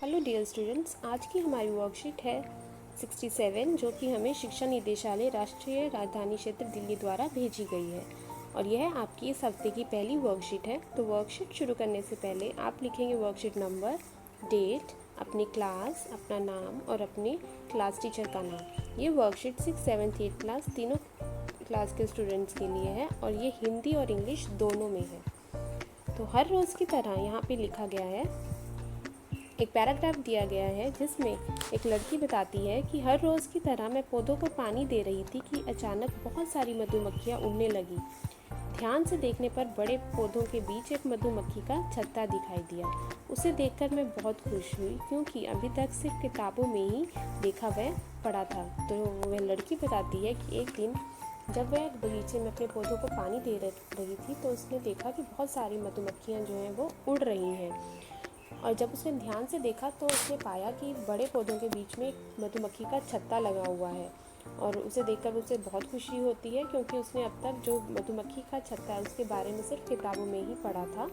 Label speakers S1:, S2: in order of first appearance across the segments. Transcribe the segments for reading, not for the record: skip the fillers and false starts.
S1: Hello dear students, आज की हमारी वर्कशीट है 67 जो कि हमें शिक्षा निदेशालय राष्ट्रीय राजधानी क्षेत्र दिल्ली द्वारा भेजी गई है और यह आपकी इस हफ्ते की पहली वर्कशीट है। तो वर्कशीट शुरू करने से पहले आप लिखेंगे वर्कशीट नंबर, डेट, अपनी क्लास, अपना नाम और अपने क्लास टीचर का नाम। ये वर्कशीट 6, 7, 8 क्लास तीनों क्लास के स्टूडेंट्स के लिए है और ये हिंदी और इंग्लिश दोनों में है। तो हर रोज़ की तरह यहाँ पे लिखा गया है, एक पैराग्राफ दिया गया है जिसमें एक लड़की बताती है कि हर रोज़ की तरह मैं पौधों को पानी दे रही थी कि अचानक बहुत सारी मधुमक्खियाँ उड़ने लगी। ध्यान से देखने पर बड़े पौधों के बीच एक मधुमक्खी का छत्ता दिखाई दिया। उसे देखकर मैं बहुत खुश हुई क्योंकि अभी तक सिर्फ किताबों में ही देखा वह पढ़ा था। तो वह लड़की बताती है कि एक दिन जब वह बगीचे में अपने पौधों को पानी दे रही थी तो उसने देखा कि बहुत सारी मधुमक्खियाँ जो हैं वो उड़ रही हैं। और जब उसने ध्यान से देखा तो उसने पाया कि बड़े पौधों के बीच में एक मधुमक्खी का छत्ता लगा हुआ है और उसे देखकर उसे बहुत खुशी होती है क्योंकि उसने अब तक जो मधुमक्खी का छत्ता है उसके बारे में सिर्फ किताबों में ही पढ़ा था।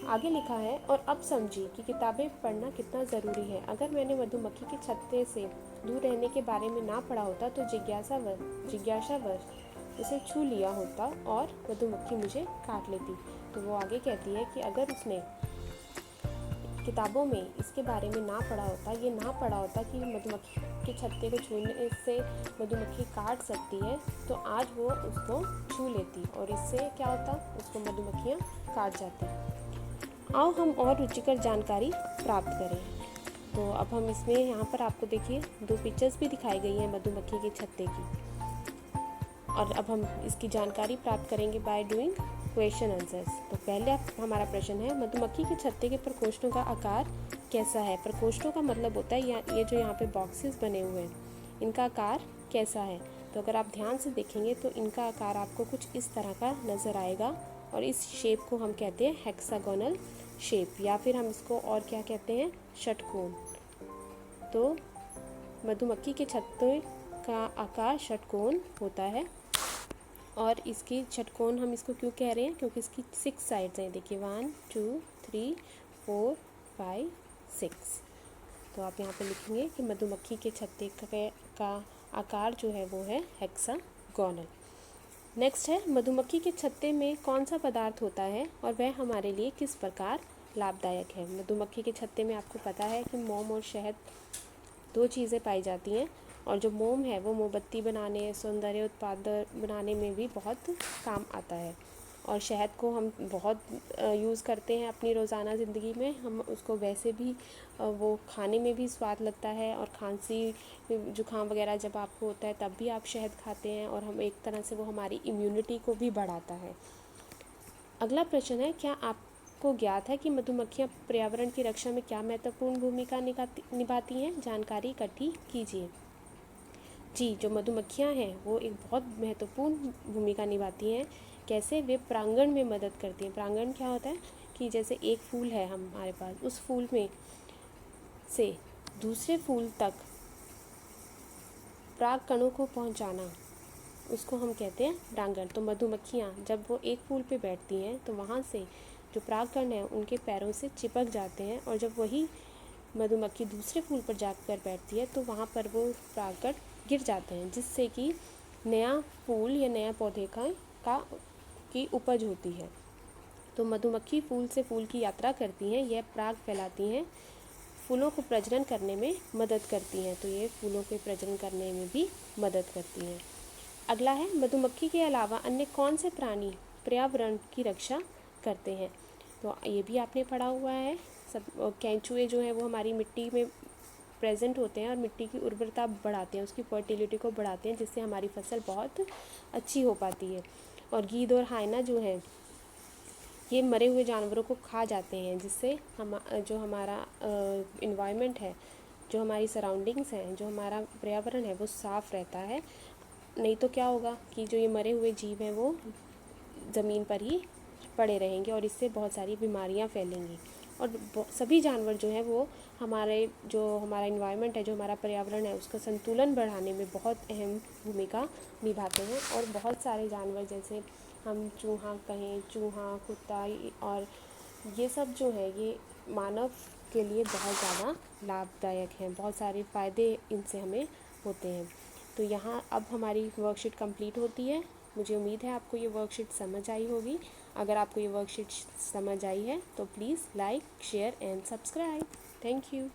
S1: आगे लिखा है, और अब समझी कि किताबें पढ़ना कितना ज़रूरी है। अगर मैंने मधुमक्खी के छत्ते से दूर रहने के बारे में ना पढ़ा होता तो जिज्ञासावश उसे छू लिया होता और मधुमक्खी मुझे काट लेती। तो वो आगे कहती है कि अगर उसने किताबों में इसके बारे में ना पढ़ा होता, ये ना पढ़ा होता कि मधुमक्खी के छत्ते को छूने से मधुमक्खी काट सकती है, तो आज वो उसको छू लेती और इससे क्या होता, उसको मधुमक्खियाँ काट जाती। आओ हम और रुचिकर जानकारी प्राप्त करें। तो अब हम इसमें यहाँ पर आपको देखिए 2 पिक्चर्स भी दिखाई गई हैं मधुमक्खी के छत्ते की, और अब हम इसकी जानकारी प्राप्त करेंगे बाय डूइंग क्वेश्चन आंसर्स। तो पहले हमारा प्रश्न है, मधुमक्खी के छत्ते के प्रकोष्ठों का आकार कैसा है। प्रकोष्ठों का मतलब होता है ये जो यहाँ पे बॉक्सेस बने हुए हैं, इनका आकार कैसा है। तो अगर आप ध्यान से देखेंगे तो इनका आकार आपको कुछ इस तरह का नज़र आएगा और इस शेप को हम कहते हैं हेक्सागोनल शेप, या फिर हम इसको और क्या कहते हैं, षटकोण। तो मधुमक्खी के छत्ते का आकार षटकोण होता है और इसकी षटकोण हम इसको क्यों कह रहे हैं, क्योंकि इसकी 6 साइड्स हैं। देखिए 1 2 3 4 5 6। तो आप यहाँ पे लिखेंगे कि मधुमक्खी के छत्ते का आकार जो है वो है हेक्सागोनल। नेक्स्ट है, मधुमक्खी के छत्ते में कौन सा पदार्थ होता है और वह हमारे लिए किस प्रकार लाभदायक है। मधुमक्खी के छत्ते में आपको पता है कि मोम और शहद 2 चीज़ें पाई जाती हैं, और जो मोम है वो मोमबत्ती बनाने, सौंदर्य उत्पाद बनाने में भी बहुत काम आता है, और शहद को हम बहुत यूज़ करते हैं अपनी रोज़ाना ज़िंदगी में। हम उसको वैसे भी वो खाने में भी स्वाद लगता है, और खांसी जुकाम वगैरह जब आपको होता है तब भी आप शहद खाते हैं, और हम एक तरह से वो हमारी इम्यूनिटी को भी बढ़ाता है। अगला प्रश्न है, क्या आपको ज्ञात है कि मधुमक्खियाँ पर्यावरण की रक्षा में क्या महत्वपूर्ण भूमिका निभाती हैं। जानकारी इकट्ठी कीजिए। जी, जो मधुमक्खियाँ हैं वो एक बहुत महत्वपूर्ण भूमिका निभाती हैं। कैसे, वे परागण में मदद करती हैं। परागण क्या होता है कि जैसे एक फूल है हमारे पास, उस फूल में से दूसरे फूल तक पराग कणों को पहुंचाना, उसको हम कहते हैं परागण। तो मधुमक्खियाँ जब वो एक फूल पे बैठती हैं तो वहाँ से जो परागकण हैं उनके पैरों से चिपक जाते हैं, और जब वही मधुमक्खी दूसरे फूल पर जाकर बैठती है तो वहाँ पर वो परागकण गिर जाते हैं, जिससे कि नया फूल या नया पौधे की उपज होती है। तो मधुमक्खी फूल से फूल की यात्रा करती हैं, यह पराग फैलाती हैं, फूलों को प्रजनन करने में मदद करती हैं। तो ये फूलों के प्रजनन करने में भी मदद करती हैं। अगला है, मधुमक्खी के अलावा अन्य कौन से प्राणी पर्यावरण की रक्षा करते हैं। तो ये भी आपने पढ़ा हुआ है। सब केंचुए जो है वो हमारी मिट्टी में प्रेजेंट होते हैं और मिट्टी की उर्वरता बढ़ाते हैं, उसकी फर्टिलिटी को बढ़ाते हैं, जिससे हमारी फसल बहुत अच्छी हो पाती है। और गीद और हाइना जो है ये मरे हुए जानवरों को खा जाते हैं, जिससे जो हमारा इन्वायरमेंट है, जो हमारी सराउंडिंग्स हैं, जो हमारा पर्यावरण है वो साफ़ रहता है। नहीं तो क्या होगा कि जो ये मरे हुए जीव हैं वो ज़मीन पर ही पड़े रहेंगे और इससे बहुत सारी बीमारियां फैलेंगी। और सभी जानवर जो हैं वो जो हमारा इन्वायरमेंट है, जो हमारा पर्यावरण है, उसका संतुलन बढ़ाने में बहुत अहम भूमिका निभाते हैं। और बहुत सारे जानवर, जैसे हम चूहा कहें, चूहा, कुत्ता, और ये सब जो है ये मानव के लिए बहुत ज़्यादा लाभदायक हैं, बहुत सारे फ़ायदे इनसे हमें होते हैं। तो यहाँ अब हमारी वर्कशीट कंप्लीट होती है। मुझे उम्मीद है आपको ये वर्कशीट समझ आई होगी। अगर आपको ये वर्कशीट समझ आई है तो please like, share and subscribe. Thank you.